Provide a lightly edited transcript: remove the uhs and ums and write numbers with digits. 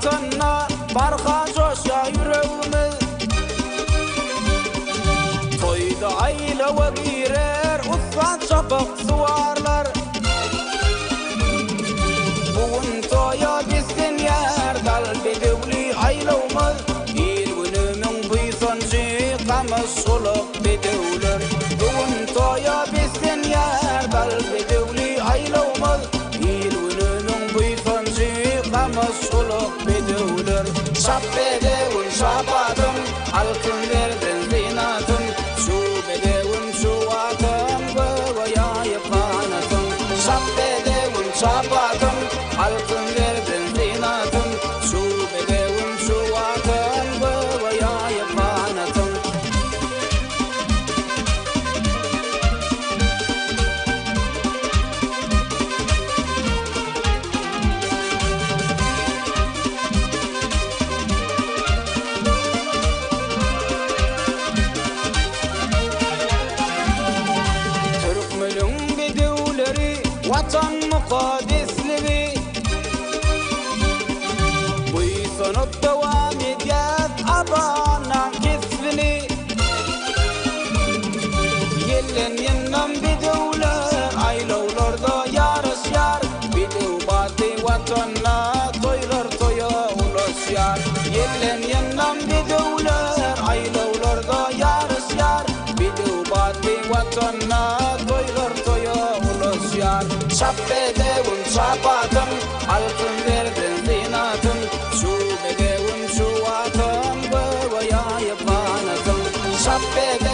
vatanına barka coşa yüreğimiz. Toyda ayla ve girer usta çapık suvarlar. Bugün toya bizden yer kalbi devli aylığımız. İl günümün buysancı kamış soluk bedevler. Bugün toya bizden yer kalbi devli aylığımız. İl günümün buysancı kamış soluk bedevler. Şap bedevun şapadım altın verdin zinatın. Şu bedevun şu atım gıvaya yapanatın. Şap bedevun şapadım altın verdin zinatın. Şu bedevun şu atım gıvaya yapanatın. Türkmen'in bedevleri vatan mukaddesliği. Buysanıp devam ediyat abanan kesbini. Yellen yennem bedevler aylovlarda yarış yar. Bedev batı vatanla toylar toya ulas yar. Yellen yennem bedevler aylovlarda yarış yar. Bedev batı vatanla toylar toya ulas yar. Şap bedevun şapadım altın verdin zinatın. Şu bedevun şu atım gıvaya yapanatın. Şap bedevun